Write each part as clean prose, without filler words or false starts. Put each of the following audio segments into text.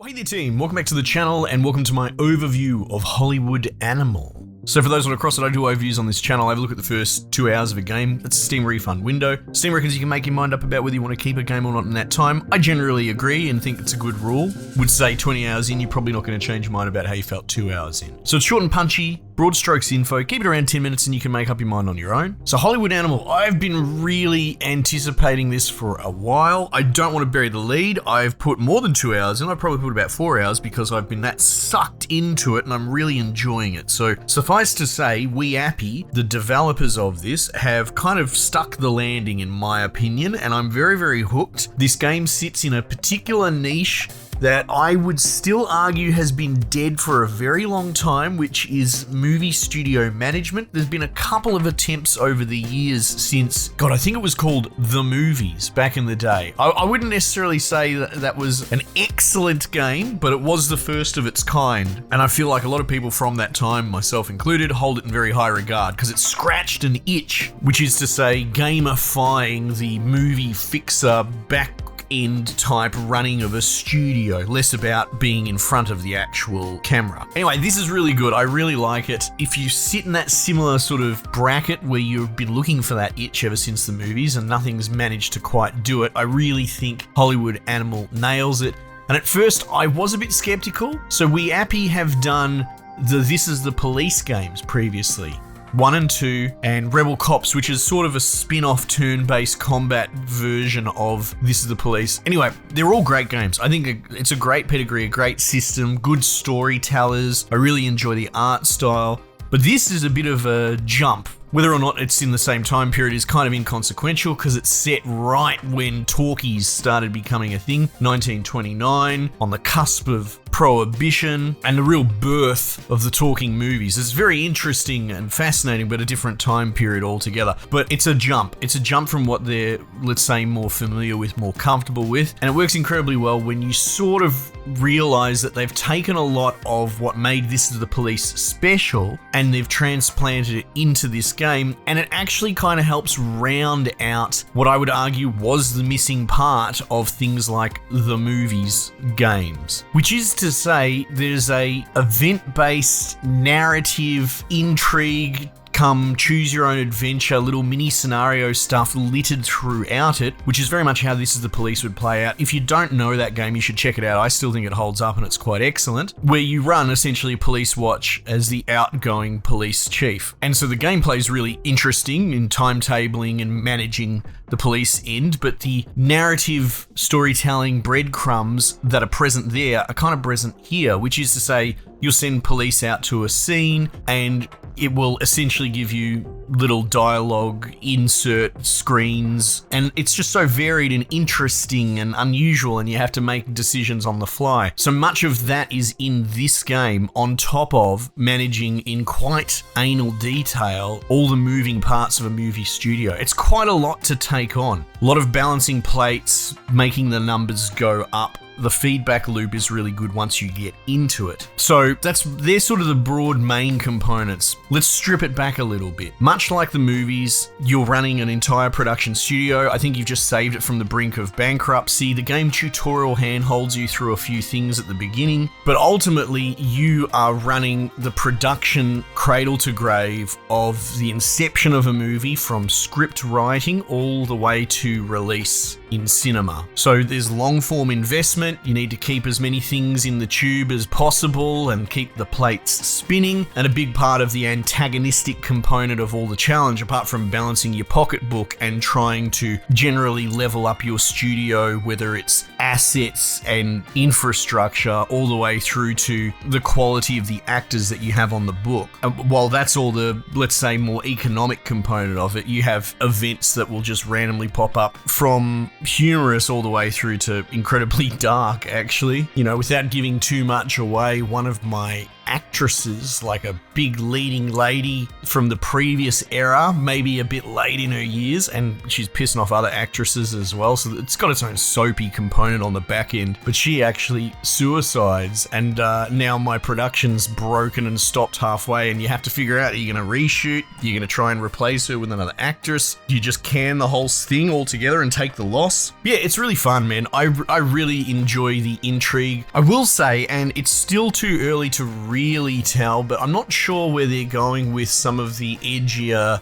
Hey there team, welcome back to the channel and welcome to my overview of Hollywood Animal. So for those not across it, I do overviews on this channel. I have a look at the first 2 hours of a game. That's a Steam refund window. Steam reckons you can make your mind up about whether you want to keep a game or not in that time. I generally agree and think it's a good rule. Would say 20 hours in, you're probably not going to change your mind about how you felt 2 hours in. So it's short and punchy, broad strokes info, keep it around 10 minutes and you can make up your mind on your own. So Hollywood Animal, I've been really anticipating this for a while. I don't want to bury the lead. I've put more than 2 hours in. I probably put about 4 hours because I've been that sucked into it and I'm really enjoying it. So suffice to say, We Appy, the developers of this, have kind of stuck the landing in my opinion, and I'm very, very hooked. This game sits in a particular niche that I would still argue has been dead for a very long time, which is movie studio management. There's been a couple of attempts over the years since, God, I think it was called The Movies back in the day. I wouldn't necessarily say that was an excellent game, but it was the first of its kind. And I feel like a lot of people from that time, myself included, hold it in very high regard because it scratched an itch, which is to say gamifying the movie fixer back end type running of a studio, less about being in front of the actual camera. Anyway, this is really good. I really like it. If you sit in that similar sort of bracket where you've been looking for that itch ever since the movies and nothing's managed to quite do it, I really think Hollywood Animal nails it. And at first I was a bit skeptical. So We Appy have done the This Is the Police games previously. 1 and 2, and Rebel Cops, which is sort of a spin-off turn-based combat version of This Is the Police. Anyway, they're all great games. I think it's a great pedigree, a great system, good storytellers. I really enjoy the art style. But this is a bit of a jump. Whether or not it's in the same time period is kind of inconsequential because it's set right when talkies started becoming a thing, 1929, on the cusp of prohibition and the real birth of the talking movies. It's very interesting and fascinating, but a different time period altogether. But it's a jump. It's a jump from what they're, let's say, more familiar with, more comfortable with, and it works incredibly well when you sort of realize that they've taken a lot of what made This Is the Police special and they've transplanted it into this game, and it actually kind of helps round out what I would argue was the missing part of things like the movies games, which is to say there's a event-based narrative intrigue come choose your own adventure, little mini scenario stuff littered throughout it, which is very much how This Is the Police would play out. If you don't know that game, you should check it out. I still think it holds up and it's quite excellent, where you run essentially a police watch as the outgoing police chief. And so the gameplay is really interesting in timetabling and managing the police end, but the narrative storytelling breadcrumbs that are present there are kind of present here, which is to say you'll send police out to a scene and it will essentially give you little dialogue insert screens, and it's just so varied and interesting and unusual, and you have to make decisions on the fly. So much of that is in this game, on top of managing in quite anal detail all the moving parts of a movie studio. It's quite a lot to take on. A lot of balancing plates, making the numbers go up. The feedback loop is really good once you get into it. So they're sort of the broad main components. Let's strip it back a little bit. Much like the movies, you're running an entire production studio. I think you've just saved it from the brink of bankruptcy. The game tutorial handholds you through a few things at the beginning, but ultimately you are running the production cradle to grave of the inception of a movie, from script writing all the way to release in cinema. So there's long form investment. You need to keep as many things in the tube as possible and keep the plates spinning. And a big part of the antagonistic component of all the challenge, apart from balancing your pocketbook and trying to generally level up your studio, whether it's assets and infrastructure, all the way through to the quality of the actors that you have on the book. While that's all the, let's say, more economic component of it, you have events that will just randomly pop up, from humorous all the way through to incredibly dark, actually. You know, without giving too much away, one of my actresses, like a big leading lady from the previous era, maybe a bit late in her years, and she's pissing off other actresses as well, so it's got its own soapy component on the back end. But she actually suicides, and now my production's broken and stopped halfway, and you have to figure out, are you going to reshoot? You're going to try and replace her with another actress? Do you just can the whole thing altogether and take the loss? boss. Yeah, it's really fun, man. I really enjoy the intrigue. I will say, and it's still too early to really tell, but I'm not sure where they're going with some of the edgier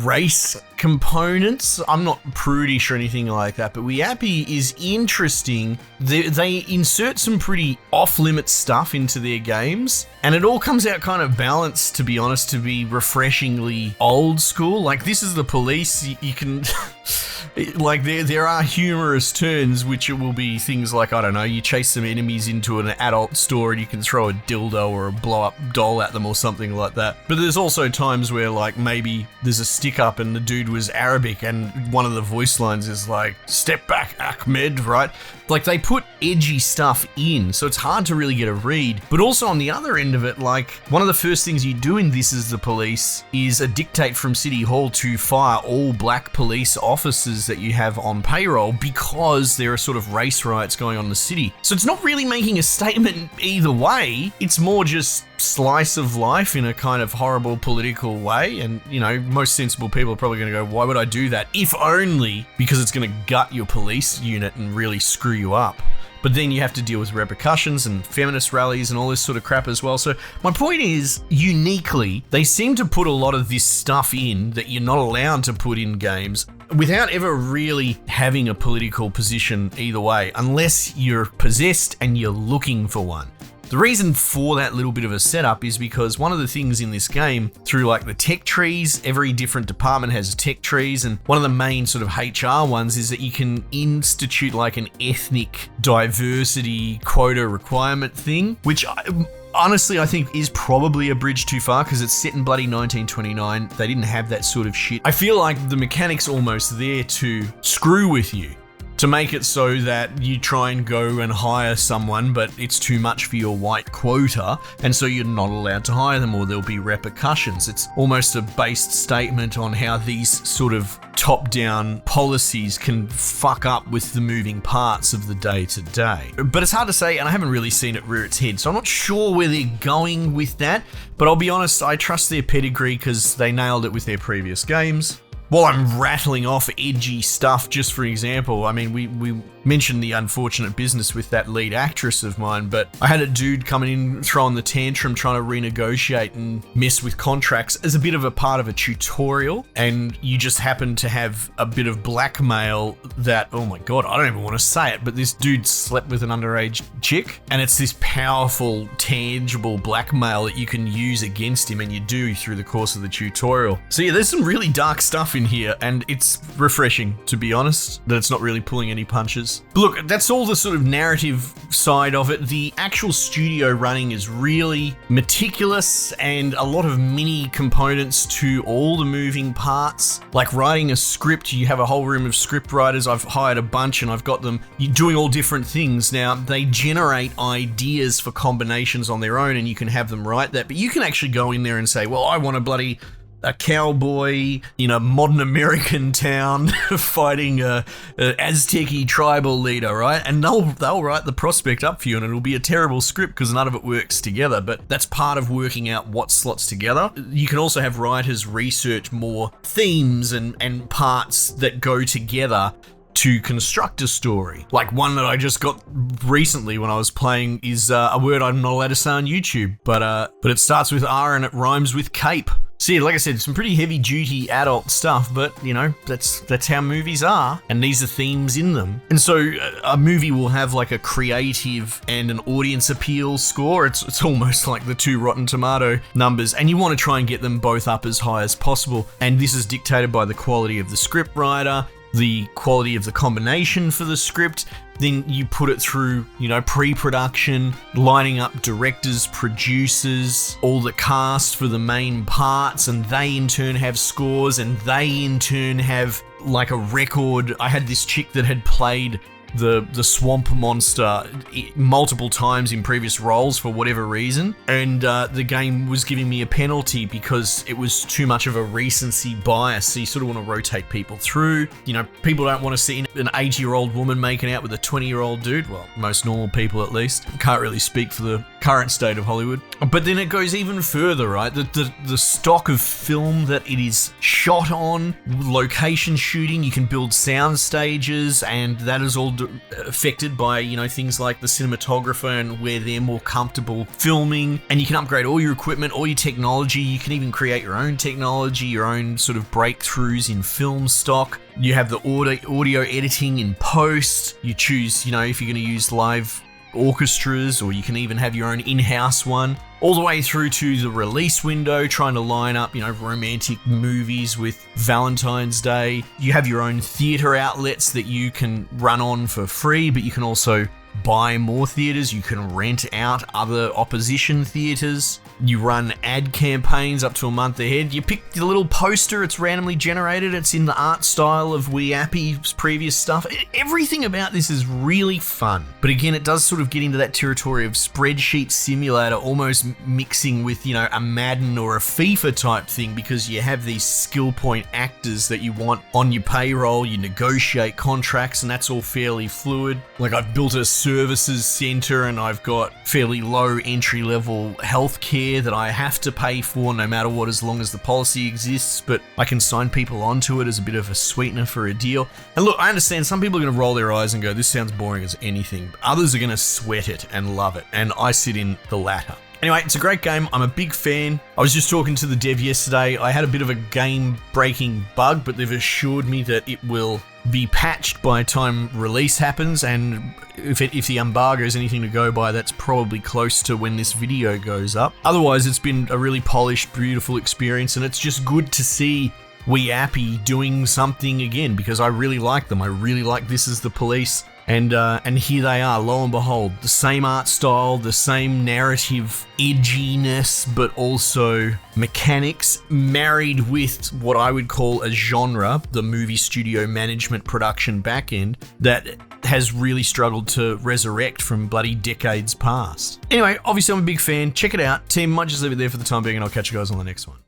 race components. I'm not prudish or anything like that, but Weappy is interesting. They insert some pretty off-limit stuff into their games, and it all comes out kind of balanced, to be honest, to be refreshingly old school. Like, this is the police. You can... like, there are humorous turns, which it will be things like, I don't know, you chase some enemies into an adult store and you can throw a dildo or a blow-up doll at them or something like that. But there's also times where, like, maybe there's a stick-up and the dude was Arabic and one of the voice lines is like, "Step back, Ahmed," right? Like, they put edgy stuff in, so it's hard to really get a read. But also on the other end of it, like, one of the first things you do in This Is the Police is a dictate from City Hall to fire all black police officers that you have on payroll because there are sort of race riots going on in the city. So it's not really making a statement either way. It's more just slice of life in a kind of horrible political way. And, you know, most sensible people are probably going to go, why would I do that? If only because it's going to gut your police unit and really screw you up. But then you have to deal with repercussions and feminist rallies and all this sort of crap as well. So my point is, uniquely, they seem to put a lot of this stuff in that you're not allowed to put in games without ever really having a political position either way, unless you're possessed and you're looking for one. The reason for that little bit of a setup is because one of the things in this game, through like the tech trees, every different department has tech trees, and one of the main sort of HR ones is that you can institute like an ethnic diversity quota requirement thing, which honestly I think is probably a bridge too far because it's set in bloody 1929. They didn't have that sort of shit. I feel like the mechanic's almost there to screw with you, to make it so that you try and go and hire someone, but it's too much for your white quota, and so you're not allowed to hire them or there'll be repercussions. It's almost a based statement on how these sort of top-down policies can fuck up with the moving parts of the day-to-day. But it's hard to say, and I haven't really seen it rear its head, so I'm not sure where they're going with that, but I'll be honest, I trust their pedigree because they nailed it with their previous games. While I'm rattling off edgy stuff, just for example, I mean, we mentioned the unfortunate business with that lead actress of mine, but I had a dude coming in, throwing the tantrum, trying to renegotiate and mess with contracts as a bit of a part of a tutorial, and you just happen to have a bit of blackmail that, oh my god, I don't even want to say it, but this dude slept with an underage chick, and it's this powerful, tangible blackmail that you can use against him, and you do through the course of the tutorial. So yeah, there's some really dark stuff in here, and it's refreshing, to be honest, that it's not really pulling any punches. But look, that's all the sort of narrative side of it. The actual studio running is really meticulous and a lot of mini components to all the moving parts. Like writing a script, you have a whole room of script writers. I've hired a bunch and I've got them doing all different things. Now, they generate ideas for combinations on their own and you can have them write that, but you can actually go in there and say, well, I want a cowboy in a modern American town fighting a Aztec-y tribal leader, right? And they'll write the prospect up for you, and it'll be a terrible script because none of it works together, but that's part of working out what slots together. You can also have writers research more themes and parts that go together to construct a story. Like one that I just got recently when I was playing is a word I'm not allowed to say on YouTube, but it starts with R and it rhymes with cape. So yeah, like I said, some pretty heavy duty adult stuff, but you know, that's how movies are, and these are themes in them. And so a movie will have like a creative and an audience appeal score. It's almost like the 2 Rotten Tomato numbers, and you want to try and get them both up as high as possible. And this is dictated by the quality of the script writer, the quality of the combination for the script. Then you put it through, you know, pre-production, lining up directors, producers, all the cast for the main parts, and they in turn have scores, and they in turn have like a record. I had this chick that had played the swamp monster multiple times in previous roles for whatever reason, and the game was giving me a penalty because it was too much of a recency bias. So you sort of want to rotate people through. You know, people don't want to see an 80-year-old woman making out with a 20-year-old dude. Well, most normal people at least. Can't really speak for the current state of Hollywood. But then it goes even further, right? The stock of film that it is shot on, location shooting, you can build sound stages, and that is all affected by, you know, things like the cinematographer and where they're more comfortable filming. And you can upgrade all your equipment, all your technology. You can even create your own technology, your own sort of breakthroughs in film stock. You have the audio editing in post. You choose, you know, if you're going to use live orchestras, or you can even have your own in-house one, all the way through to the release window, trying to line up, you know, romantic movies with Valentine's Day. You have your own theater outlets that you can run on for free, but you can also buy more theaters. You can rent out other opposition theaters. You run ad campaigns up to a month ahead. You pick the little poster, it's randomly generated, it's in the art style of Weappy's previous stuff. Everything about this is really fun. But again, it does sort of get into that territory of spreadsheet simulator, almost mixing with, you know, a Madden or a FIFA type thing, because you have these skill point actors that you want on your payroll, you negotiate contracts, and that's all fairly fluid. Like, I've built a services center and I've got fairly low entry level healthcare that I have to pay for no matter what, as long as the policy exists, but I can sign people onto it as a bit of a sweetener for a deal. And look, I understand some people are going to roll their eyes and go, this sounds boring as anything, but others are going to sweat it and love it, and I sit in the latter. Anyway, it's a great game. I'm a big fan. I was just talking to the dev yesterday. I had a bit of a game-breaking bug, but they've assured me that it will be patched by the time release happens, and if the embargo is anything to go by, that's probably close to when this video goes up. Otherwise, it's been a really polished, beautiful experience, and it's just good to see Weappy doing something again, because I really like them. I really like This Is the Police. And here they are, lo and behold, the same art style, the same narrative edginess, but also mechanics, married with what I would call a genre, the movie studio management production backend, that has really struggled to resurrect from bloody decades past. Anyway, obviously I'm a big fan. Check it out. Team, might just leave it there for the time being, and I'll catch you guys on the next one.